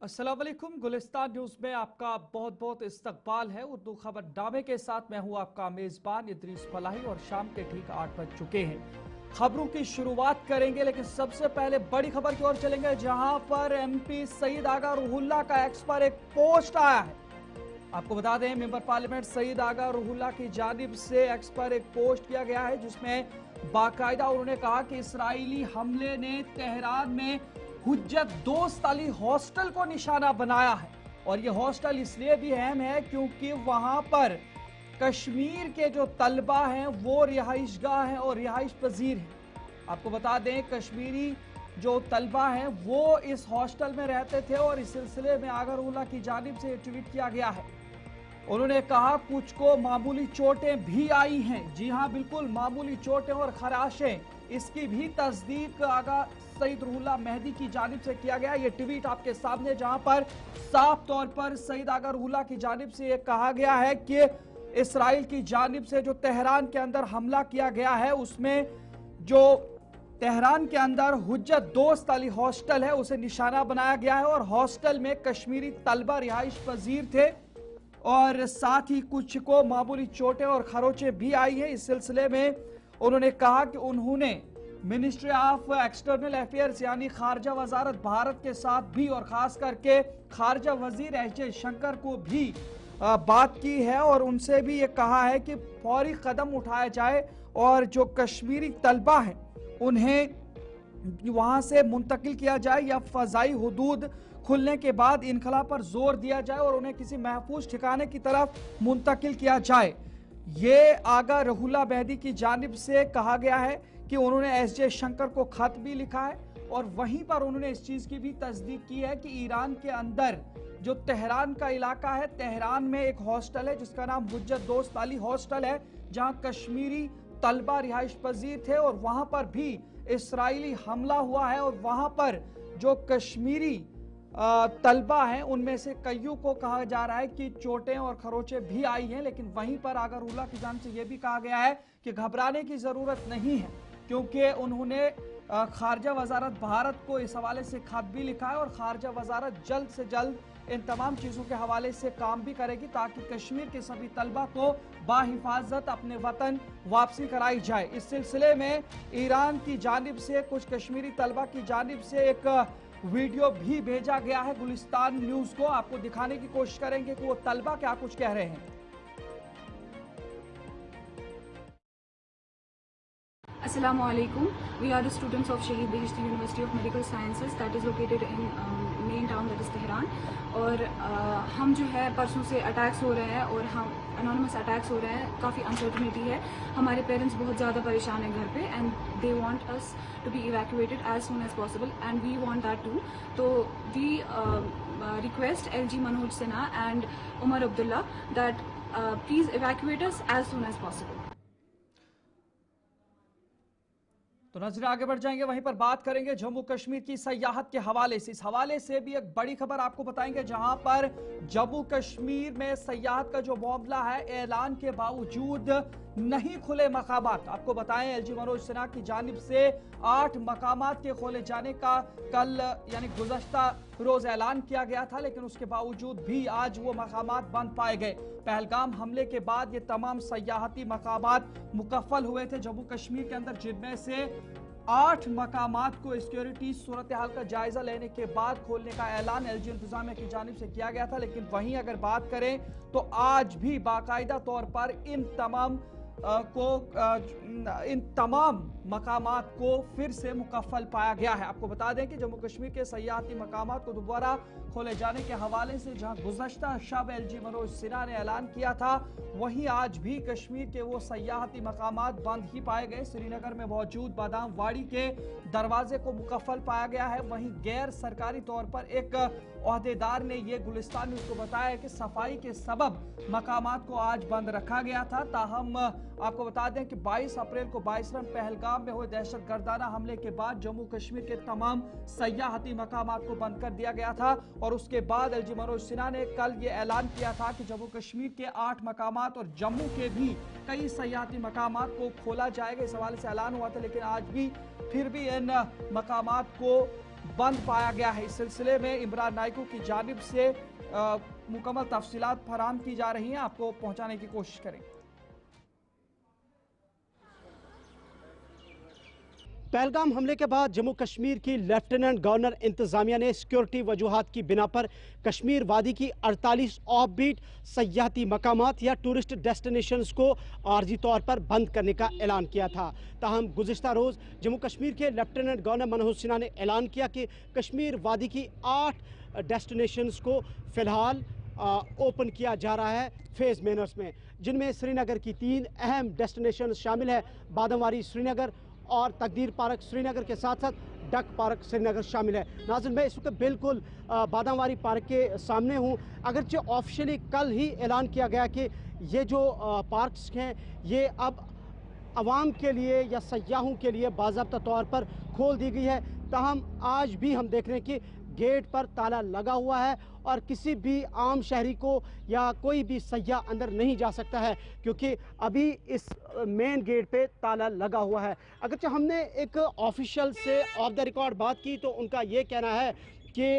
अस्सलाम वालेकुम। गुलिस्तान न्यूज़ में आपका बहुत बहुत इस्तकबाल है। उर्दू खबरनामे के साथ मैं हूं आपका मेज़बान इदरीस फलाही और शाम के ठीक 8 बज चुके हैं। खबरों की शुरुआत करेंगे, लेकिन सबसे पहले बड़ी खबर की ओर चलेंगे, जहां पर एमपी सईद आगा रूहुल्लाह का एक्स पर एक पोस्ट आया है। आपको बता दें, मेंबर पार्लियामेंट सईद आगा रूहुल्लाह की जानिब से एक्स पर एक पोस्ट किया गया है, जिसमें बाकायदा उन्होंने कहा कि इसराइली हमले ने तेहरान में हुज्जत दोस्त अली हॉस्टल को निशाना बनाया है। और ये हॉस्टल इसलिए भी अहम है क्योंकि वहां पर कश्मीर के जो तलबा हैं वो रिहाइशगाह हैं और रिहाइश पजीर हैं। आपको बता दें, कश्मीरी जो तलबा हैं वो इस हॉस्टल में रहते थे और इस सिलसिले में आगा रूहुल्लाह की जानिब से ट्वीट किया गया है। उन्होंने कहा कुछ को मामूली चोटें भी आई हैं। जी हां, बिल्कुल मामूली चोटें और खराशें, इसकी भी तस्दीक आगा सईद रूहुल्लाह मेहदी की जानिब से किया गया। ये ट्वीट आपके सामने, जहां पर साफ तौर पर सईद आगा रूहुल्लाह की जानिब से ये कहा गया है कि इसराइल की जानिब से जो तेहरान के अंदर हमला किया गया है, उसमें जो तेहरान के अंदर हुज्जत दोस्त अली हॉस्टल है उसे निशाना बनाया गया है और हॉस्टल में कश्मीरी तलबा रिहाइश पजीर थे और साथ ही कुछ को मामूली चोटें और खरोचें भी आई हैं। इस सिलसिले में उन्होंने कहा कि उन्होंने मिनिस्ट्री ऑफ एक्सटर्नल अफेयर्स यानी खारजा वजारत भारत के साथ भी और खास करके खारजा वजीर एस जयशंकर को भी बात की है और उनसे भी ये कहा है कि फौरी कदम उठाया जाए और जो कश्मीरी तलबा हैं उन्हें वहां से मुंतकिल किया जाए या फजाई हुदूद खुलने के बाद इनखला पर जोर दिया जाए और उन्हें किसी महफूज ठिकाने की तरफ मुंतकिल किया जाए। ये आगा रूहुल्लाह मेहदी की जानिब से कहा गया है कि उन्होंने एस जयशंकर को खत भी लिखा है और वहीं पर उन्होंने इस चीज की भी तस्दीक की है कि ईरान के अंदर जो तेहरान का इलाका है, तेहरान में एक हॉस्टल है जिसका नाम हुज्जत दोस्त अली हॉस्टल है, जहां कश्मीरी तलबा रिहाइश पजीर थे और वहां पर भी इसराइली हमला हुआ है और वहां पर जो कश्मीरी तलबा हैं उनमें से कईयों को कहा जा रहा है कि चोटें और खरोचें भी आई हैं। लेकिन वहीं पर आगा रूहुल्लाह की जानिब से यह भी कहा गया है कि घबराने की जरूरत नहीं है, क्योंकि उन्होंने खारजा वजारत भारत को इस हवाले से खत भी लिखा है और खारजा वजारत जल्द से जल्द इन तमाम चीज़ों के हवाले से काम भी करेगी ताकि कश्मीर के सभी तलबा को बाहिफाजत अपने वतन वापसी कराई जाए। इस सिलसिले में ईरान की जानिब से कुछ कश्मीरी तलबा की जानिब से एक वीडियो भी भेजा गया है गुलिस्तान न्यूज़ को। आपको दिखाने की कोशिश करेंगे कि वो तलबा क्या कुछ कह रहे हैं। Assalamu alaikum. We are the students of Shaheed Beheshti University of Medical Sciences that is located in main town that is Tehran. और हम जो है परसों से अटैक्स हो रहे हैं और हम अनोनिमस अटैक्स हो रहे हैं, काफ़ी अनसर्टनिटी है। हमारे पेरेंट्स बहुत ज़्यादा परेशान हैं घर पे and they want us to be evacuated as soon as possible and we want that too. तो we request LG Manoj Sinha and Omar Abdullah that please evacuate us as soon as possible. तो नजर आगे बढ़ जाएंगे, वहीं पर बात करेंगे जम्मू कश्मीर की सयाहत के हवाले से। इस हवाले से भी एक बड़ी खबर आपको बताएंगे, जहां पर जम्मू कश्मीर में सयाहत का जो मामला है, ऐलान के बावजूद नहीं खुले मकामात। आपको बताएं, LG मनोज सिन्हा की जानिब से 8 मकामात के खोले जाने का कल यानी गुज़श्ता रोज ऐलान किया गया था, लेकिन उसके बावजूद भी आज वो मकामात बंद पाए गए। पहलगाम हमले के बाद ये तमाम सयाहती मकामात मुकफ़ल हुए थे जम्मू कश्मीर के अंदर, जिनमें से 8 मकामात को सिक्योरिटी सूरत हाल का जायजा लेने के बाद खोलने का ऐलान LG इंतजामिया की जानिब से किया गया था। लेकिन वहीं अगर बात करें तो आज भी बाकायदा तौर पर इन तमाम मकामात को फिर से मुकफ़ल पाया गया है। आपको बता दें कि जम्मू कश्मीर के सयाहती मकामात को दोबारा खोले जाने के हवाले से जहां गुज़श्ता शब LG मनोज सिन्हा ने ऐलान किया था, वहीं आज भी कश्मीर के वो सयाहती मकामात बंद ही पाए गए। श्रीनगर में मौजूद बादाम वाड़ी के दरवाजे को मुकफ़ल पाया गया है। वहीं गैर सरकारी तौर पर एक ओहदेदार ने ये गुलिस्तान न्यूज़ को बताया कि सफाई के सबब मकामात को आज बंद रखा गया था। ताहम आपको बता दें कि 22 अप्रैल को 22 पहलगाम में हुए दहशत गर्दाना हमले के बाद जम्मू कश्मीर के तमाम सयाहती मकामात को बंद कर दिया गया था और उसके बाद LG मनोज सिन्हा ने कल ये ऐलान किया था कि जम्मू कश्मीर के 8 मकामात और जम्मू के भी कई सयाहती मकामात को खोला जाएगा। इस हवाले से ऐलान हुआ था, लेकिन आज भी फिर भी इन मकामात को बंद पाया गया है। इस सिलसिले में इमरान नाइकू की जानिब से मुकम्मल तफसीलात फराहम की जा रही हैं, आपको पहुंचाने की कोशिश करेंगे। पहलगाम हमले के बाद जम्मू कश्मीर की लेफ्टिनेंट गवर्नर इंतजामिया ने सिक्योरिटी वजूहात की बिना पर कश्मीर वादी की 48 ऑफ बीट सयाहती मकामात या टूरिस्ट डेस्टिनेशंस को आर्जी तौर पर बंद करने का ऐलान किया था। ताहम गुज़िश्ता रोज़ जम्मू कश्मीर के लेफ्टिनेंट गवर्नर मनोज सिन्हा ने ऐलान किया कि कश्मीर वादी की 8 डेस्टिनेशंस को फ़िलहाल ओपन किया जा रहा है फेज़ मैनर्स में, जिनमें श्रीनगर की 3 अहम डेस्टिनेशन शामिल है। बादमवारी श्रीनगर और तकदीर पार्क श्रीनगर के साथ साथ डक पार्क श्रीनगर शामिल है। नाज़रीन, मैं इस वक्त बिल्कुल बादामवारी पार्क के सामने हूँ। अगरचे ऑफिशियली कल ही ऐलान किया गया कि ये जो पार्क्स हैं ये अब आवाम के लिए या सयाहों के लिए बाज़ाब्ता तौर पर खोल दी गई है। ताहम आज भी हम देख रहे हैं कि गेट पर ताला लगा हुआ है और किसी भी आम शहरी को या कोई भी सयाह अंदर नहीं जा सकता है, क्योंकि अभी इस मेन गेट पे ताला लगा हुआ है। अगरचे हमने एक ऑफिशियल से ऑफ द रिकॉर्ड बात की तो उनका ये कहना है कि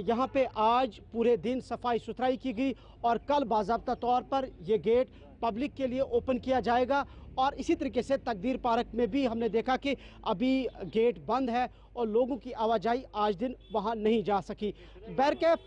यहाँ पे आज पूरे दिन सफाई सुथराई की गई और कल बाज़ाब्ता तौर पर ये गेट पब्लिक के लिए ओपन किया जाएगा। और इसी तरीके से तकदीर पार्क में भी हमने देखा कि अभी गेट बंद है और लोगों की आवाजाही आज दिन वहाँ नहीं जा सकी। बहरकैफ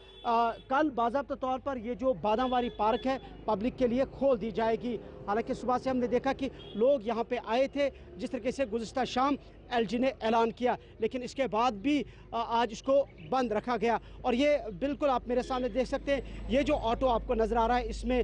कल बाज़ाब्ता तौर पर ये जो बादामवारी पार्क है पब्लिक के लिए खोल दी जाएगी। हालांकि सुबह से हमने देखा कि लोग यहाँ पे आए थे जिस तरीके से गुज़िश्ता शाम एलजी ने ऐलान किया, लेकिन इसके बाद भी आज इसको बंद रखा गया। और ये बिल्कुल आप मेरे सामने देख सकते हैं, ये जो ऑटो आपको नज़र आ रहा है इसमें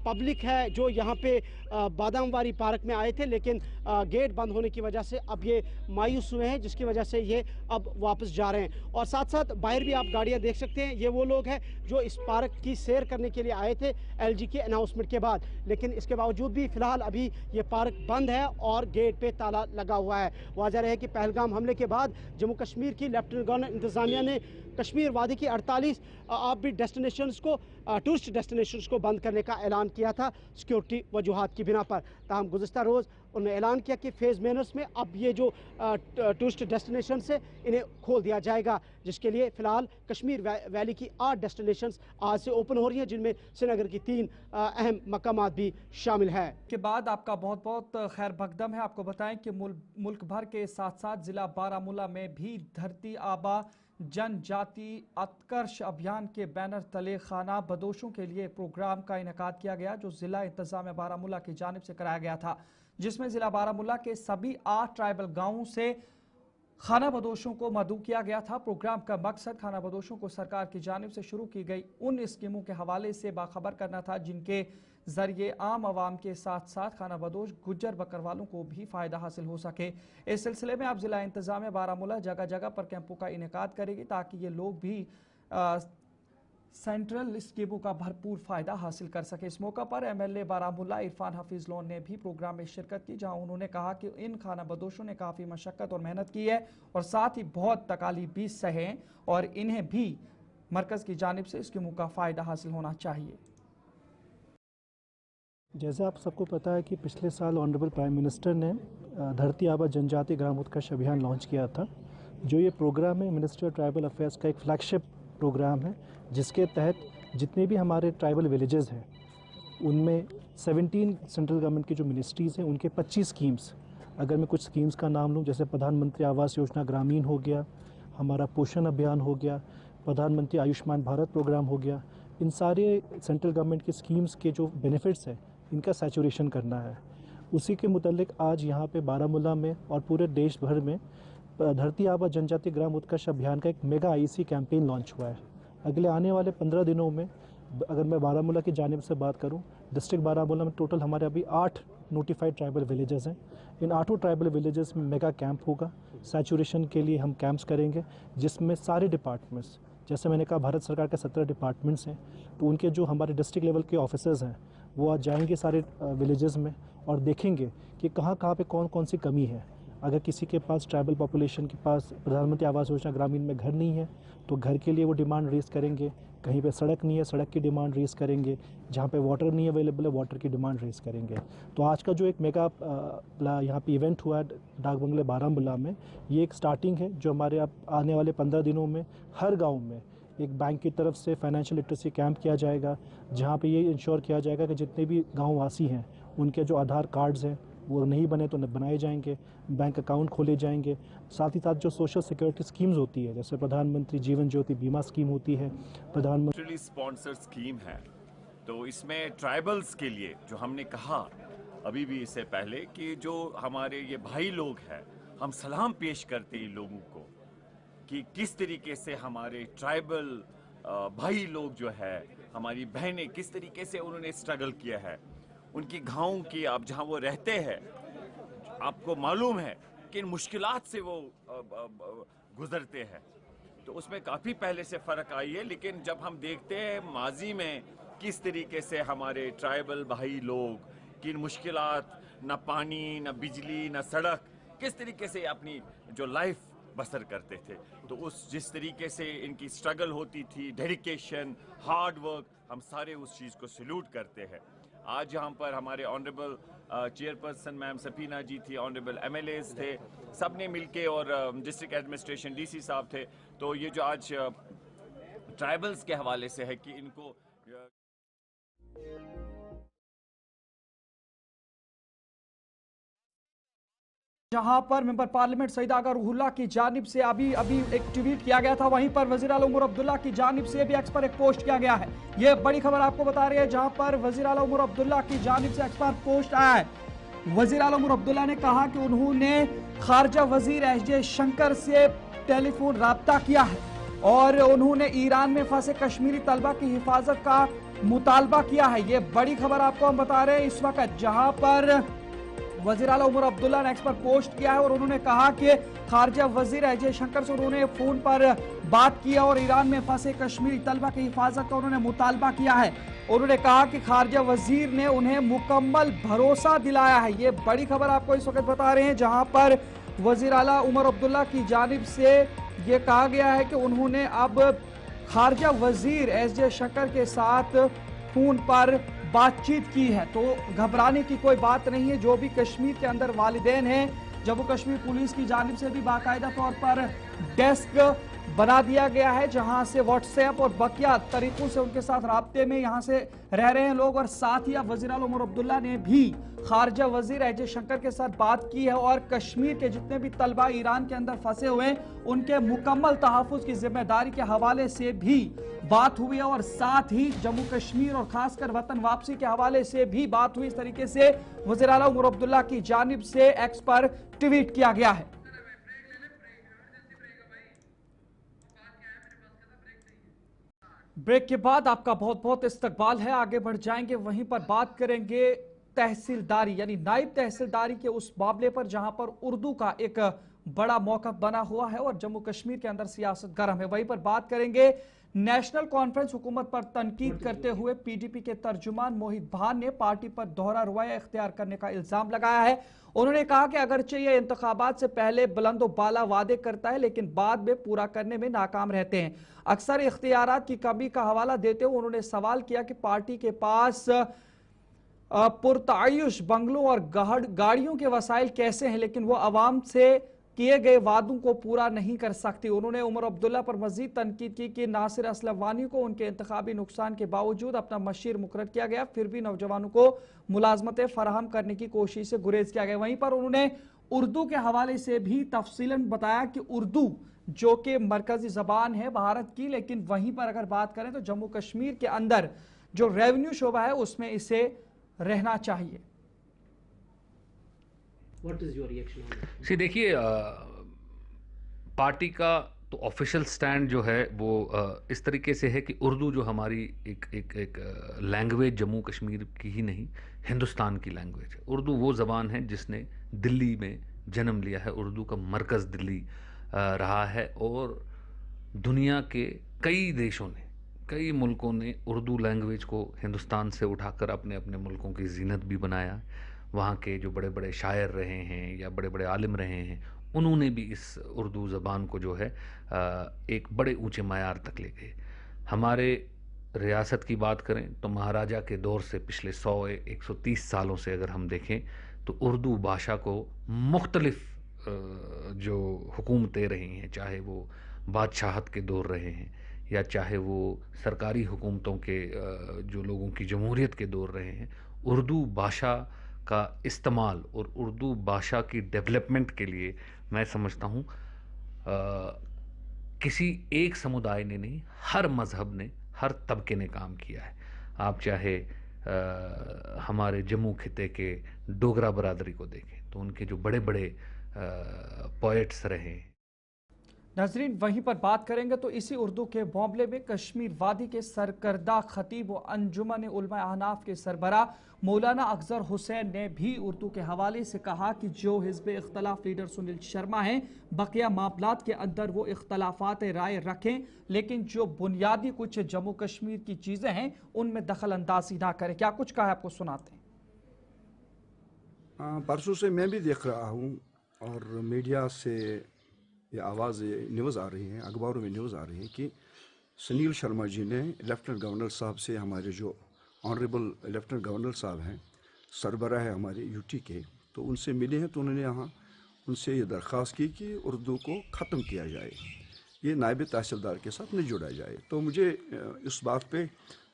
पब्लिक है जो यहाँ पे बादामवारी पार्क में आए थे, लेकिन गेट बंद होने की वजह से अब ये मायूस हुए हैं, जिसकी वजह से ये अब वापस जा रहे हैं। और साथ साथ बाहर भी आप गाड़ियाँ देख सकते हैं, ये वो लोग हैं जो इस पार्क की सैर करने के लिए आए थे एलजी के अनाउंसमेंट के बाद, लेकिन इसके बावजूद भी फ़िलहाल अभी ये पार्क बंद है और गेट पे ताला लगा हुआ है। वाज़ह है कि पहलगाम हमले के बाद जम्मू कश्मीर की लेफ्टिनेंट गवर्नर इंतजामिया ने कश्मीर वादी की 48 ऑफबीट डेस्टिनेशंस को टूरिस्ट डेस्टिनेशंस को बंद करने का ऐलान किया था सिक्योरिटी वजूहात की बिना पर। ताहम गुज़िश्ता रोज़ उन्होंने ऐलान किया कि फेज़ मैनर्स में अब ये जो टूरिस्ट डेस्टिनेशन है इन्हें खोल दिया जाएगा, जिसके लिए फ़िलहाल कश्मीर वैली की 8 डेस्टिनेशंस आज से ओपन हो रही हैं, जिनमें श्रीनगर की 3 अहम मकामात भी शामिल है। के बाद आपका बहुत बहुत खैर मकदम है। आपको बताएं कि मुल्क भर के साथ साथ ज़िला बारामूला में भी धरती आबा जनजाति उत्कर्ष अभियान के बैनर तले खाना बदोशों के लिए प्रोग्राम का इनेकाद किया गया, जो ज़िला इंतज़ाम बारामूला की जानिब से कराया गया था, जिसमें ज़िला बारामूला के सभी 8 ट्राइबल गाँवों से खाना बदोशों को मदऊ किया गया था। प्रोग्राम का मकसद खाना बदोशों को सरकार की जानिब से शुरू की गई उन स्कीमों के हवाले से बाखबर करना था, जिनके ज़रिए आम आवाम के साथ साथ खाना बदोश गुज्जर बकरवालों को भी फ़ायदा हासिल हो सके। इस सिलसिले में अब ज़िला इंतज़ाम बारामूला जगह जगह पर कैंपों का इनेकाद करेगी, ताकि ये लोग भी सेंट्रल स्कीमों का भरपूर फ़ायदा हासिल कर सके। इस मौका पर MLA बारामूला इरफान हफीज़ लोन ने भी प्रोग्राम में शिरकत की, जहां उन्होंने कहा कि इन खाना बदोशों ने काफ़ी मशक्क़त और मेहनत की है और साथ ही बहुत तकालीफ भी सहे और इन्हें भी मरकज़ की जानिब से स्कीमों का फ़ायदा हासिल होना चाहिए। जैसा आप सबको पता है कि पिछले साल ऑनरेबल प्राइम मिनिस्टर ने धरती आबा जनजाति ग्राम उत्कर्ष अभियान लॉन्च किया था। जो ये प्रोग्राम है मिनिस्ट्री ऑफ ट्राइबल अफेयर्स का एक फ्लैगशिप प्रोग्राम है, जिसके तहत जितने भी हमारे ट्राइबल विलेजेस हैं उनमें 17 सेंट्रल गवर्नमेंट की जो मिनिस्ट्रीज़ हैं उनके 25 स्कीम्स, अगर मैं कुछ स्कीम्स का नाम लूँ जैसे प्रधानमंत्री आवास योजना ग्रामीण हो गया, हमारा पोषण अभियान हो गया, प्रधानमंत्री आयुष्मान भारत प्रोग्राम हो गया, इन सारे सेंट्रल गवर्नमेंट की स्कीम्स के जो बेनिफिट्स हैं इनका सैचुरेशन करना है। उसी के मुतालिक आज यहाँ पे बारामूला में और पूरे देश भर में धरती आबा जनजाति ग्राम उत्कर्ष अभियान का एक मेगा IEC कैंपेन लॉन्च हुआ है। अगले आने वाले 15 दिनों में अगर मैं बारामूला की जानिब से बात करूं, डिस्ट्रिक्ट बारामूला में टोटल हमारे अभी 8 नोटिफाइड ट्राइबल विलेजेस हैं। इन 8 ट्राइबल विलेजेस में मेगा कैंप होगा। सैचुरेशन के लिए हम कैंप्स करेंगे, जिसमें सारे डिपार्टमेंट्स, जैसे मैंने कहा भारत सरकार के 17 डिपार्टमेंट्स हैं, तो उनके जो हमारे डिस्ट्रिक्ट लेवल के ऑफिसर्स हैं वो आज जाएंगे सारे विलेजेस में और देखेंगे कि कहाँ पे कौन कौन सी कमी है। अगर किसी के पास ट्राइबल पॉपुलेशन के पास प्रधानमंत्री आवास योजना ग्रामीण में घर नहीं है तो घर के लिए वो डिमांड रेज़ करेंगे, कहीं पे सड़क नहीं है सड़क की डिमांड रेज़ करेंगे, जहाँ पे वाटर नहीं अवेलेबल है वाटर की डिमांड रेज़ करेंगे। तो आज का जो एक मेगा यहाँ पे इवेंट हुआ है डाक बंगले बारामूला में, ये एक स्टार्टिंग है जो हमारे अब आने वाले 15 दिनों में हर गाँव में एक बैंक की तरफ से फाइनेंशियल लिटरेसी कैंप किया जाएगा, जहाँ पे ये इंश्योर किया जाएगा कि जितने भी गाँव वासी हैं उनके जो आधार कार्ड्स हैं वो नहीं बने तो बनाए जाएंगे, बैंक अकाउंट खोले जाएंगे। साथ ही साथ जो सोशल सिक्योरिटी स्कीम्स होती है जैसे प्रधानमंत्री जीवन ज्योति बीमा स्कीम होती है, प्रधानमंत्री स्पॉन्सर्ड स्कीम है, तो इसमें ट्राइबल्स के लिए जो हमने कहा अभी भी इससे पहले कि जो हमारे ये भाई लोग हैं, हम सलाम पेश करते हैं इन लोगों को कि किस तरीके से हमारे ट्राइबल भाई लोग जो है, हमारी बहनें किस तरीके से उन्होंने स्ट्रगल किया है, उनकी गाँव की आप जहाँ वो रहते हैं आपको मालूम है कि इन मुश्किलात से वो गुजरते हैं, तो उसमें काफ़ी पहले से फ़र्क आई है। लेकिन जब हम देखते हैं माजी में किस तरीके से हमारे ट्राइबल भाई लोग की इन मुश्किलात, न पानी न बिजली न सड़क, किस तरीके से अपनी जो लाइफ बसर करते थे, तो उस जिस तरीके से इनकी स्ट्रगल होती थी, डेडिकेशन, हार्ड वर्क, हम सारे उस चीज़ को सल्यूट करते हैं। आज यहाँ पर हमारे ऑनरेबल चेयरपर्सन मैम सफीना जी थी, ऑनरेबल एमएलएज थे, सब ने मिलके और डिस्ट्रिक्ट एडमिनिस्ट्रेशन डीसी साहब थे। तो ये जो आज ट्राइबल्स के हवाले से है कि इनको जहां पर मेंबर पार्लियामेंट सईद आगा रूहुल्लाह की जानिब से अभी एक ट्वीट किया गया था, वहीं पर वजीर आला उमर अब्दुल्ला की जानिब से भी एक्स पर एक पोस्ट किया गया है। ये बड़ी खबर आपको बता रही है, जहां पर वजीर आला उमर अब्दुल्ला की जानिब से एक्स पर पोस्ट आया है। वजीर आला उमर अब्दुल्ला ने कहा कि उन्होंने खारजा वजीर एस शंकर से टेलीफोन राब्ता किया है और उन्होंने ईरान में फंसे कश्मीरी तलबा की हिफाजत का मुतालबा किया है। ये बड़ी खबर आपको हम बता रहे हैं इस वक्त, जहां पर वजीर आला उमर अब्दुल्ला ने एक्स पर पोस्ट किया है और उन्होंने कहा कि खारजा वजीर अजय शंकर से उन्होंने फोन पर बात किया और ईरान में फंसे कश्मीरी तलबा की हिफाजत का उन्होंने मुतालबा किया है। उन्होंने कहा कि खारजा वजीर ने उन्हें मुकम्मल भरोसा दिलाया है। ये बड़ी खबर आपको इस वक्त बता रहे हैं, जहां पर वजीर आला उमर अब्दुल्ला की जानिब से ये कहा गया है कि उन्होंने अब खारजा वजीर एस शंकर के साथ फोन पर बातचीत की है। तो घबराने की कोई बात नहीं है। जो भी कश्मीर के अंदर वालिदैन हैं, जम्मू कश्मीर पुलिस की जानिब से भी बाकायदा तौर पर डेस्क बना दिया गया है, जहां से व्हाट्सएप और बकिया तरीकों से उनके साथ राब्ते में यहां से रह रहे हैं लोग। और साथ ही अब वजीर आला उमर अब्दुल्ला ने भी खारजा वजीर अजय शंकर के साथ बात की है और कश्मीर के जितने भी तलबा ईरान के अंदर फंसे हुए हैं उनके मुकम्मल तहफ़्फ़ुज़ की जिम्मेदारी के हवाले से भी बात हुई है और साथ ही जम्मू कश्मीर और खासकर वतन वापसी के हवाले से भी बात हुई। इस तरीके से वज़ीर आला उमर अब्दुल्ला की जानिब से एक्स पर ट्वीट किया गया है। ब्रेक के बाद आपका बहुत बहुत इस्तकबाल है। आगे बढ़ जाएंगे, वहीं पर बात करेंगे तहसीलदारी यानी नायब तहसीलदारी के उस मामले पर जहां पर उर्दू का एक बड़ा मौक़िफ़ बना हुआ है और जम्मू कश्मीर के अंदर सियासत गर्म है। वहीं पर बात करेंगे नेशनल कॉन्फ्रेंस हुकूमत पर तनकीद करते हुए पीडीपी के तर्जुमान मोहित भान ने पार्टी पर दोहरा रवैया इख्तियार करने का इल्जाम लगाया है। उन्होंने कहा कि अगरचे ये इंतखाबात से पहले बुलंदो बाला वादे करता है लेकिन बाद में पूरा करने में नाकाम रहते हैं। अक्सर इख्तियारात की कमी का हवाला देते हुए उन्होंने सवाल किया कि पार्टी के पास पुरतायुश बंगलों और गाड़ियों के वसाइल कैसे हैं लेकिन वो अवाम से किए गए वादों को पूरा नहीं कर सकती। उन्होंने उमर अब्दुल्ला पर मजीद तनकीद की कि नासिर असलम वानी को उनके इंतखाबी नुकसान के बावजूद अपना मशीर मुकर्रर किया गया, फिर भी नौजवानों को मुलाजमतें फराहम करने की कोशिश से गुरेज किया गया। वहीं पर उन्होंने उर्दू के हवाले से भी तफसीलन बताया कि उर्दू जो कि मरकजी जबान है भारत की, लेकिन वहीं पर अगर बात करें तो जम्मू कश्मीर के अंदर जो रेवेन्यू शोबा है उसमें इसे रहना चाहिए। What is your reaction on that? सी देखिए, पार्टी का तो ऑफिशियल स्टैंड जो है वो इस तरीके से है कि उर्दू जो हमारी एक लैंग्वेज जम्मू कश्मीर की ही नहीं हिंदुस्तान की लैंग्वेज है। उर्दू वो ज़बान है जिसने दिल्ली में जन्म लिया है, उर्दू का मरकज़ दिल्ली रहा है और दुनिया के कई देशों ने, कई मुल्कों ने उर्दू लैंग्वेज को हिंदुस्तान से उठाकर अपने अपने मुल्कों की जीनत भी बनाया। وہاں کے جو بڑے بڑے شاعر رہے ہیں یا بڑے بڑے عالم رہے ہیں، انہوں نے بھی اس اردو زبان کو جو ہے ایک بڑے اونچے معیار تک لے گئے۔ ہمارے ریاست کی بات کریں تو مہاراجہ کے دور سے پچھلے 130 سالوں سے اگر ہم دیکھیں تو اردو بھاشا کو مختلف جو حکومتیں رہی ہیں، چاہے وہ بادشاہت کے دور رہے ہیں یا چاہے وہ سرکاری حکومتوں کے جو لوگوں کی جمہوریت کے دور رہے ہیں، اردو بھاشا کا استعمال اور اردو بھاشا کی ڈیولپمنٹ کے لیے میں سمجھتا ہوں کسی ایک سمودائے نے نہیں، ہر مذہب نے، ہر طبقے نے کام کیا ہے۔ آپ چاہے ہمارے جموں خطے کے ڈوگرا برادری کو دیکھیں تو ان کے جو بڑے بڑے پوئٹس رہے ہیں۔ ناظرین وہیں پر بات کریں گے تو اسی اردو کے معاملے میں کشمیر وادی کے سرکردہ خطیب و انجمن علماء احناف کے سربراہ مولانا اکثر حسین نے بھی اردو کے حوالے سے کہا کہ جو حزب اختلاف لیڈر سنیل شرما ہیں، بقیہ معاملات کے اندر وہ اختلافات رائے رکھیں، لیکن جو بنیادی کچھ جموں کشمیر کی چیزیں ہیں ان میں دخل اندازی نہ کریں۔ کیا کچھ کہا ہے، آپ کو سناتے ہیں۔ پرسوں سے میں بھی دیکھ رہا ہوں اور میڈیا سے یہ آواز نیوز آ رہی ہیں، اخباروں میں نیوز آ رہی ہے کہ سنیل شرما جی نے لیفٹنٹ گورنر صاحب سے، ہمارے جو آنریبل لیفٹنٹ گورنر صاحب ہیں، سربراہ ہے ہمارے یو ٹی کے، تو ان سے ملے ہیں تو انہوں نے یہاں ان سے یہ درخواست کی کہ اردو کو ختم کیا جائے، یہ نائب تحصیلدار کے ساتھ نہیں جوڑا جائے۔ تو مجھے اس بات پہ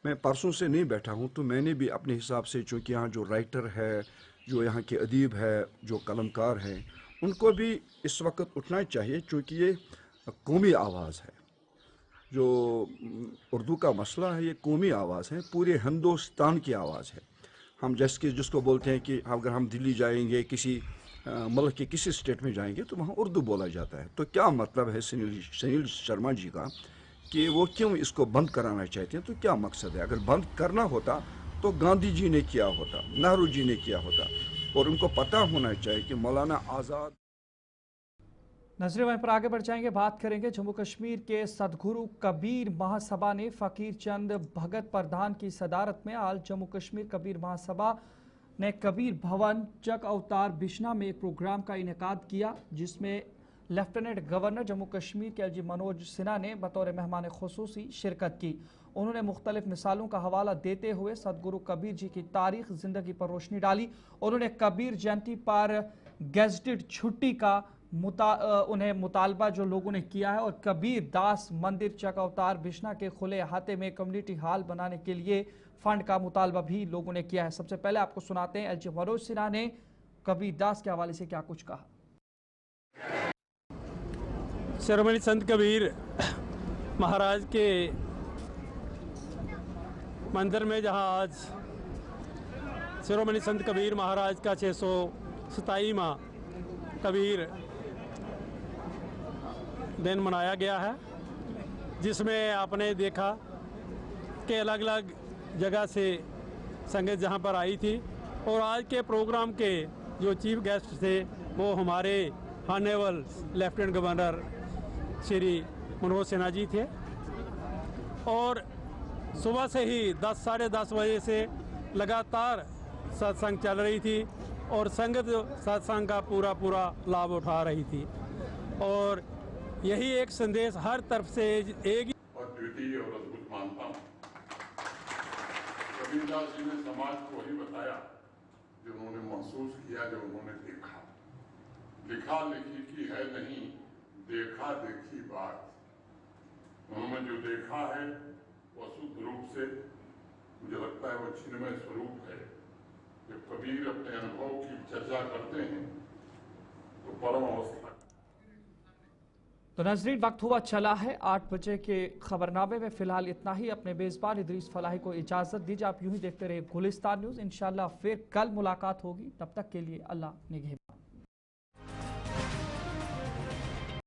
میں پرسوں سے نہیں بیٹھا ہوں، تو میں نے بھی اپنے حساب سے، چونکہ یہاں جو رائٹر ہے، جو یہاں کے ادیب ہے، جو قلمکار ہیں، ان کو بھی اس وقت اٹھنا چاہیے، چونکہ یہ قومی آواز ہے۔ جو اردو کا مسئلہ ہے یہ قومی آواز ہے، پورے ہندوستان کی آواز ہے۔ ہم جس کو بولتے ہیں کہ اگر ہم دلی جائیں گے، کسی ملک کے کسی اسٹیٹ میں جائیں گے تو وہاں اردو بولا جاتا ہے، تو کیا مطلب ہے سنیل شرما جی کا کہ وہ کیوں اس کو بند کرانا چاہتے ہیں؟ تو کیا مقصد ہے؟ اگر بند کرنا ہوتا تو گاندھی جی نے کیا ہوتا، نہرو جی نے کیا ہوتا، اور ان کو پتہ ہونا چاہیے کہ مولانا آزاد۔ نظریں وہیں پر آگے بڑھ جائیں گے، بات کریں گے جموں کشمیر کے سدگرو کبیر مہاسبھا نے فقیر چند بھگت پردھان کی صدارت میں آل جموں کشمیر کبیر مہاسبھا نے کبیر بھون چک اوتار بشنا میں ایک پروگرام کا انعقاد کیا، جس میں لیفٹیننٹ گورنر جموں کشمیر کے LG منوج سنہا نے بطور مہمان خصوصی شرکت کی۔ انہوں نے مختلف مثالوں کا حوالہ دیتے ہوئے سدگرو کبیر جی کی تاریخ زندگی پر روشنی ڈالی۔ انہوں نے کبیر جینتی پر گیزٹڈ چھٹی کا انہیں مطالبہ جو لوگوں نے کیا ہے، اور کبیر داس مندر چک اوتار بشنا کے کھلے احاطے میں کمیونٹی ہال بنانے کے لیے فنڈ کا مطالبہ بھی لوگوں نے کیا ہے۔ سب سے پہلے آپ کو سناتے ہیں LG منوج سنہا نے کبیر داس کے حوالے سے کیا کچھ کہا۔ شرومنی سنت کبیر مہاراج کے مندر میں، جہاں آج شرومنی سنت کبیر مہاراج کا 627واں کبیر دن منایا گیا ہے، جس میں آپ نے دیکھا کہ الگ الگ جگہ سے سنگت جہاں پر آئی تھی، اور آج کے پروگرام کے جو چیف گیسٹ تھے وہ ہمارے آنریبل لیفٹیننٹ گورنر شری منوج سنہا جی تھے، اور صبح سے ہی 10-10:30 بجے سے لگاتار ست سنگ چل رہی تھی، اور سنگت ست سنگ کا پورا لابھ اٹھا رہی تھی، اور یہی ایک سندیش ہر طرف سے ایک ہی اور ڈیوٹی اور ادبھت مانتا ہوں۔ کبیر داس جی نے سماج کو وہی بتایا جو انہوں نے محسوس کیا، جو انہوں نے دیکھا۔ لکھا لکھی کی ہے نہیں، دیکھا دیکھی بات۔ انہوں نے جو دیکھا ہے وہ شدھ روپ سے مجھے لگتا ہے وہ چھنمے سوروپ ہے۔ جب کبیر اپنے انبھو کی چرچا کرتے ہیں تو پرم اوستھا۔ تو ناظرین وقت ہوا چلا ہے 8 بجے کے خبرنامے میں، فی الحال اتنا ہی۔ اپنے میزبان ادریس فلاحی کو اجازت دیجیے، آپ یوں ہی دیکھتے رہے گلستان نیوز۔ انشاءاللہ پھر کل ملاقات ہوگی، تب تک کے لیے اللہ نگہبان۔